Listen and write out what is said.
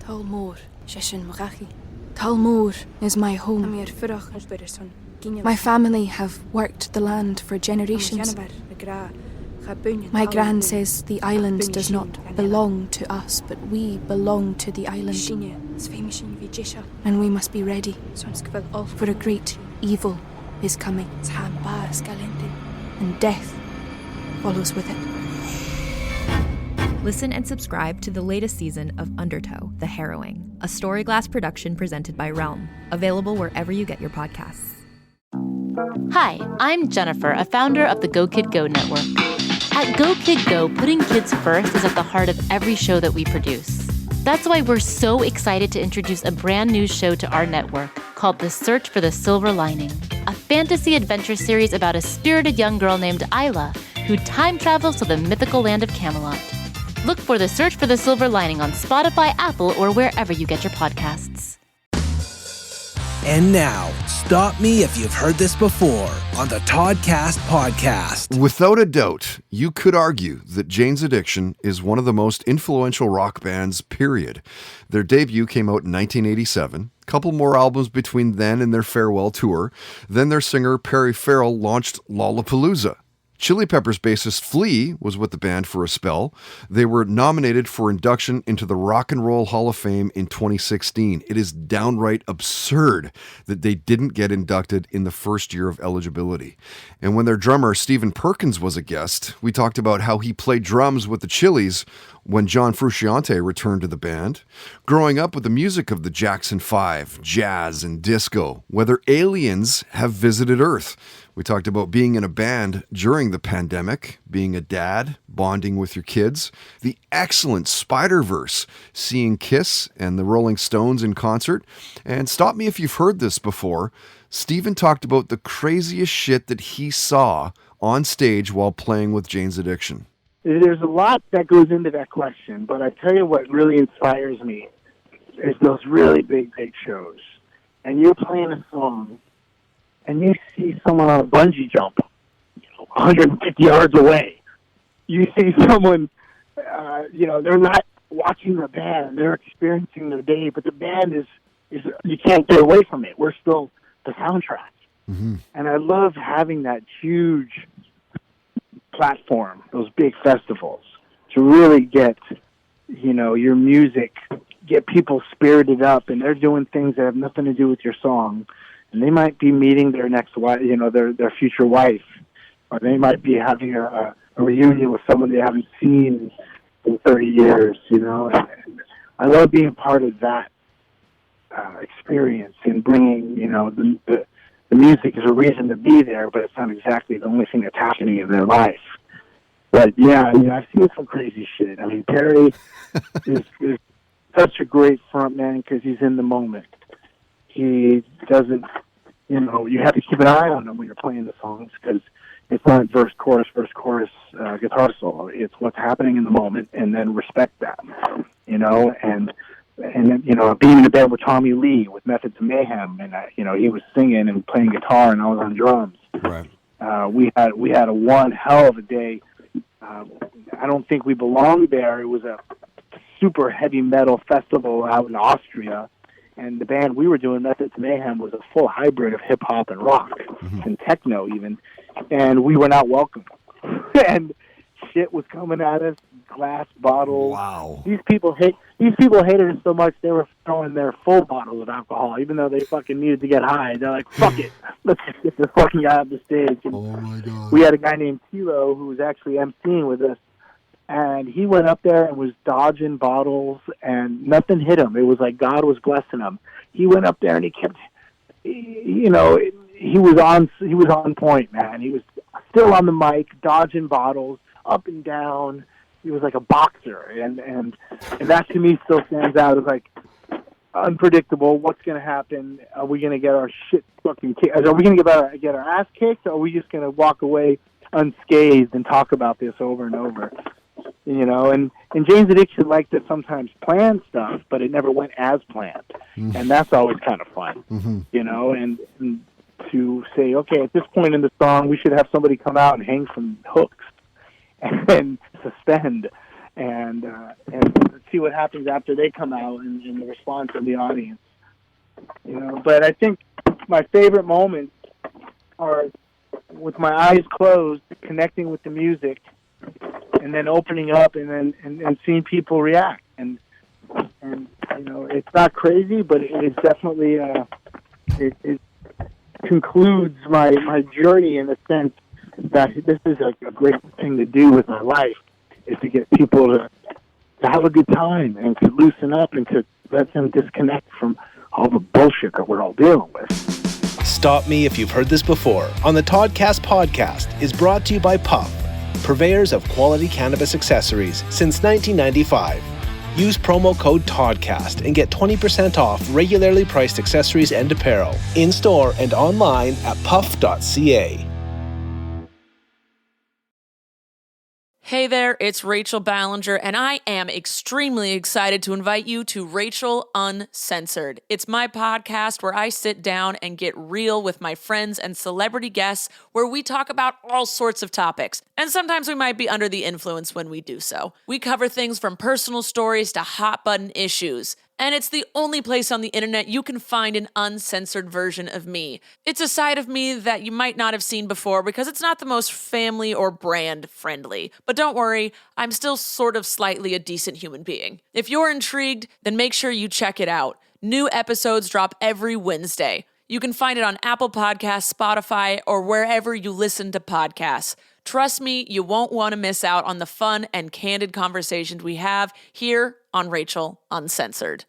Talmor, Shishin Magachi. Talmor is my home. My family have worked the land for generations. My gran says the island does not belong to us, but we belong to the island. And we must be ready, for a great evil is coming, and death follows with it. Listen and subscribe to the latest season of Undertow, The Harrowing, a Storyglass production presented by Realm, available wherever you get your podcasts. Hi, I'm Jennifer, a founder of the Go Kid Go network. At Go Kid Go, putting kids first is at the heart of every show that we produce. That's why we're so excited to introduce a brand new show to our network called The Search for the Silver Lining, a fantasy adventure series about a spirited young girl named Isla who time travels to the mythical land of Camelot. Look for The Search for the Silver Lining on Spotify, Apple, or wherever you get your podcasts. And now, stop me if you've heard this before on the Toddcast podcast. Without a doubt, you could argue that Jane's Addiction is one of the most influential rock bands, period. Their debut came out in 1987. Couple more albums between then and their farewell tour. Then their singer Perry Farrell launched Lollapalooza. Chili Peppers bassist Flea was with the band for a spell. They were nominated for induction into the Rock and Roll Hall of Fame in 2016. It is downright absurd that they didn't get inducted in the first year of eligibility. And when their drummer Stephen Perkins was a guest, we talked about how he played drums with the Chili's when John Frusciante returned to the band. Growing up with the music of the Jackson 5, jazz and disco, whether aliens have visited Earth. We talked about being in a band during the pandemic, being a dad, bonding with your kids, the excellent Spider-Verse, seeing Kiss and the Rolling Stones in concert. And stop me if you've heard this before, Stephen talked about the craziest shit that he saw on stage while playing with Jane's Addiction. There's a lot that goes into that question, but I tell you what really inspires me is those really big shows. And you're playing a song, and you see someone on a bungee jump, 150 yards away. You see someone, they're not watching the band, they're experiencing their day, but the band is you can't get away from it. We're still the soundtrack. Mm-hmm. And I love having that huge platform, those big festivals, to really get, your music, get people spirited up, and they're doing things that have nothing to do with your song. And they might be meeting their next wife, their future wife, or they might be having a reunion with someone they haven't seen in 30 years, And I love being part of that experience and bringing, the music is a reason to be there, but it's not exactly the only thing that's happening in their life. But yeah, I've seen some crazy shit. I mean, Perry is such a great frontman because he's in the moment. He doesn't, you have to keep an eye on him when you're playing the songs because it's not verse, chorus, guitar solo. It's what's happening in the moment, and then respect that, and being in a band with Tommy Lee with Methods of Mayhem, and he was singing and playing guitar, and I was on drums. Right. We had a one hell of a day. I don't think we belonged there. It was a super heavy metal festival out in Austria, and the band we were doing, Methods of Mayhem, was a full hybrid of hip hop and rock and techno even, and we were not welcome. And shit was coming at us, glass bottles. Wow. These people hated us so much they were throwing their full bottles of alcohol, even though they fucking needed to get high. They're like, fuck it, let's just get this fucking guy off the stage. And oh my God. we had a guy named Tilo who was actually emceeing with us, and he went up there and was dodging bottles, and nothing hit him. It was like God was blessing him. He went up there and he kept, he was on point, man. He was still on the mic, dodging bottles, up and down. He was like a boxer, and that to me still stands out as like unpredictable. What's going to happen? Are we going to get our shit fucking kicked? Are we going to get our ass kicked? Or are we just going to walk away unscathed and talk about this over and over? And Jane's Addiction liked to sometimes plan stuff, but it never went as planned, and that's always kind of fun, and to say, okay, at this point in the song, we should have somebody come out and hang from hooks and suspend and see what happens after they come out and the response of the audience. But I think my favorite moments are with my eyes closed, connecting with the music, and then opening up and seeing people react. And it's not crazy, but it's definitely it concludes my journey in the sense that this is a great thing to do with my life, is to get people to have a good time and to loosen up and to let them disconnect from all the bullshit that we're all dealing with. Stop Me If You've Heard This Before on the Toddcast podcast is brought to you by Puff, purveyors of quality cannabis accessories since 1995. Use promo code TODCAST and get 20% off regularly priced accessories and apparel in-store and online at puff.ca. Hey there, it's Rachel Ballinger, and I am extremely excited to invite you to Rachel Uncensored. It's my podcast where I sit down and get real with my friends and celebrity guests, where we talk about all sorts of topics. And sometimes we might be under the influence when we do so. We cover things from personal stories to hot button issues. And it's the only place on the internet you can find an uncensored version of me. It's a side of me that you might not have seen before because it's not the most family or brand friendly. But don't worry, I'm still sort of slightly a decent human being. If you're intrigued, then make sure you check it out. New episodes drop every Wednesday. You can find it on Apple Podcasts, Spotify, or wherever you listen to podcasts. Trust me, you won't want to miss out on the fun and candid conversations we have here on Rachel Uncensored.